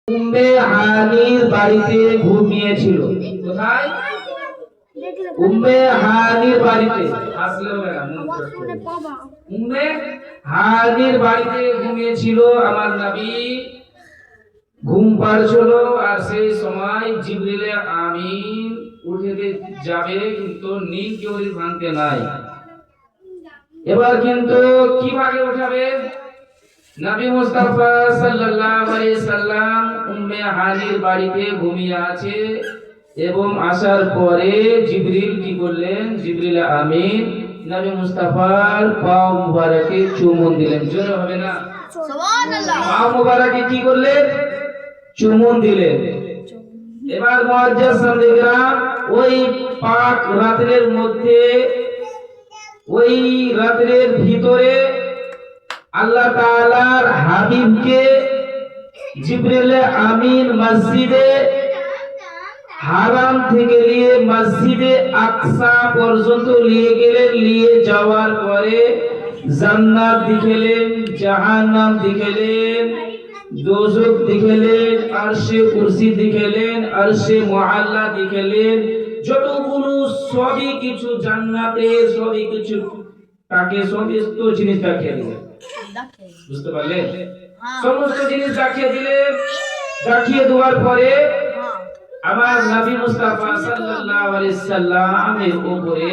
উম্মে হানির বাড়িতে ঘুমিয়েছিল। কোথায়? উম্মে হানির বাড়িতে। আসলে উম্মে হানির বাড়িতে ঘুমিয়েছিল আমার নবী। ঘুম পাড়ছিল আর সেই সময় জিবরিলে আমিন উঠে যাবে, কিন্তু নিন কেউ ভাঙতে নাই। এবার কিন্তু কিভাবে উঠাবে? নবী মুস্তাফা সাল্লাল্লাহু আলাইহি সাল্লাম উম্মে হানির বাড়িতে ঘুমিয়ে আছে এবং আসার পরে জিবরিল কি করলেন? জিবরিল আমিন নবী মুস্তাফার পা মুবারকে চুমুন দিলেন। জোরে হবে না? সুবহানাল্লাহ। পা মুবারকে কি করলেন? চুমুন দিলেন। এবার মুআজ্জাজ সাহাবীরা ওই পাক রাতের মধ্যে, ওই রাতের ভিতরে আল্লাহ তাআলার হাবিবকে জিবরিল আমিন মসজিদে হারাম থেকে নিয়ে মসজিদে আকসা পর্যন্ত নিয়ে গেলেন। নিয়ে যাওয়ার পরে জান্নাত দেখালেন, জাহান্নাম দেখালেন, দোজখ দেখালেন, আরশে কুরসি দেখালেন, আরশে মুআল্লা দেখালেন। যতগুলো সবই কিছু জান্নাতের সবই কিছু তাকে সমস্ত জিনিস দেখিয়ে দিলেন। বুঝতে পারলেন? সমস্ত জিনিস দেখিয়ে দিলেন। দেখিয়ে দেওয়ার পরে আমার নবী মুস্তাফা সাল্লাল্লাহু আলাইহি সাল্লামের উপরে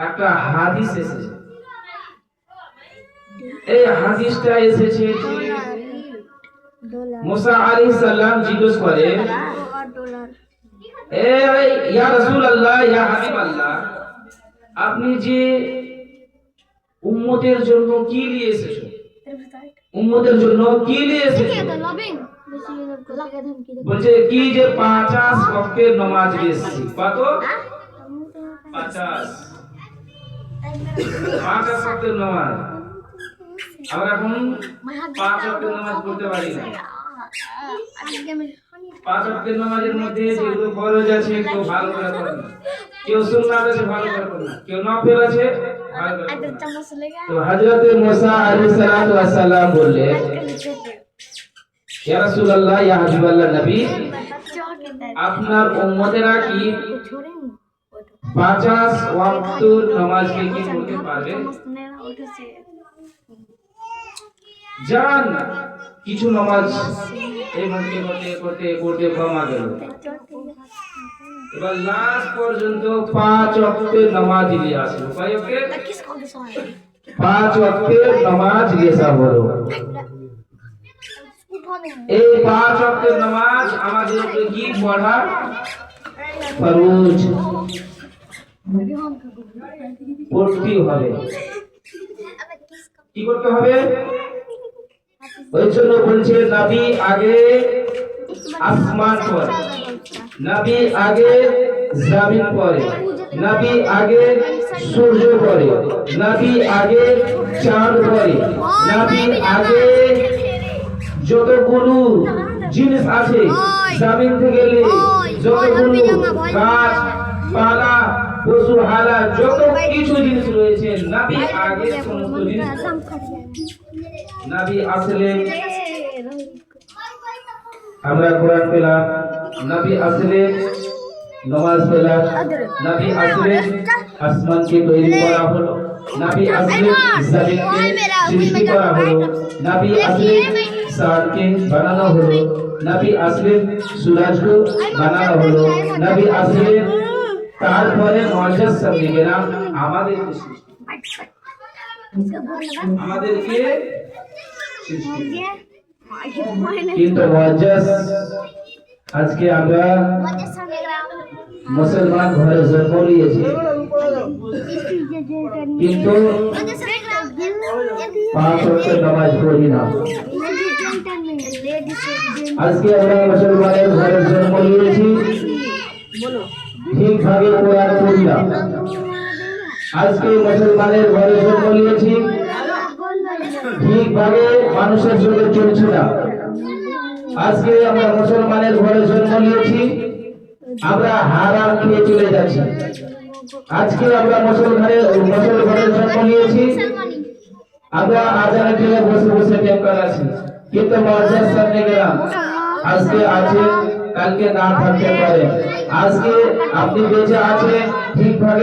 একটা হাদিস এসেছে। এই হাদিসটা এসেছে মুসা আলাইহিস সালাম জিজ্ঞেস করে, ইয়া রাসূলুল্লাহ, ইয়া হাবিবাল্লাহ, আপনি যে উম্মতের জন্য কি নিয়ে এসেছেন? উম্মতের জন্য কি নিয়ে এসেছেন? বলছে কি যে 50 ওয়াক্তের নামাজ এসেছি। কত? 50 ওয়াক্তের নামাজ। আমরা এখন 5 ওয়াক্তের নামাজ পড়তে পারি না। 5 ওয়াক্তের নামাজের মধ্যে যেগুলো ফরজ আছে কেউ ভালো করে পড়ে না, কেউ সুন্নাত আছে ভালো করে পড়ে না, কেউ নফল আছে ভালো করে পড়ে না। তো হযরত মুসা আলাইহিস সালাতু ওয়াস সালাম বললেন, ইয়া রাসূলুল্লাহ, ইয়া হাবিবাল্লাহ নবী, আপনার উম্মতেরা কি 50 ওয়াক্তের নামাজকে কি পড়তে পারবে? জান কিছু নামাজ এই মধ্যে করতে করতে কমা গেল। এবার লাস্ট পর্যন্ত 5 ওয়াক্তের নামাজ নিয়ে আসলো। কয় ওয়াক্তের? 5 ওয়াক্তের নামাজ নিয়ে হলো। এই 5 ওয়াক্তের নামাজ আমাদেরকে কি পড়া ফরজ পড়তে হবে। কি করতে হবে? ওই জন্য বলছে নবী আগে আসমান পড়ে, নবী আগে জমিন পড়ে, নবী আগে সূর্য পড়ে, নবী আগে চাঁদ পড়ে, নবী আগে যতগুলো জিনিস আছে জমিন থেকে নিয়ে যতগুলো গাছ পালা পশু হালা যত কিছু জিনিস রয়েছে নবী আগে সমস্ত জিনিস। নবী আসলে আমরা কোরআন পেলাম, নবী আসলে নামাজ পেলাম, নবী আসলে আসমানকে তৈরি করা হলো, নবী আসলে জমিনকে সৃষ্টি করা হলো, নবী আসলে চাঁদকে বানানো হলো, নবী আসলে সূর্যকে বানানো হলো, নবী আসলে তারপরে মুআজ্জাজ সাহেবরা আমাদেরকে সৃষ্টি। কিন্তু মুআজ্জাজ আজকে আমরা মুসলমান ঘরে জন্ম নিয়েছি, কিন্তু 5 ওয়াক্তের নামাজ পড়ি না। আজকে আমরা মুসলমানের ঘরে জন্ম নিয়েছি, ঠিকভাবে কোরআন পড়ি না। আজকে মুসলমানের ঘরে জন্ম নিয়েছি, ঠিকভাবে মানুষের সঙ্গে চলছি না। আজকে আমরা মুসলমানের ঘরে জন্ম নিয়েছি, আমরা হারাম খেয়ে চলে যাচ্ছি। আজকে আমরা মুসলমানের ঘরে জন্ম নিয়েছি, আমরা আজানের দিনে বসে বসে টেম কাটাচ্ছি। কিন্তু মহাজাজ সান্নিগ্রাম আজকে আছে কালকে না থাকতে পারে। আজকে আপনি বেঁচে আছেন ঠিকভাবে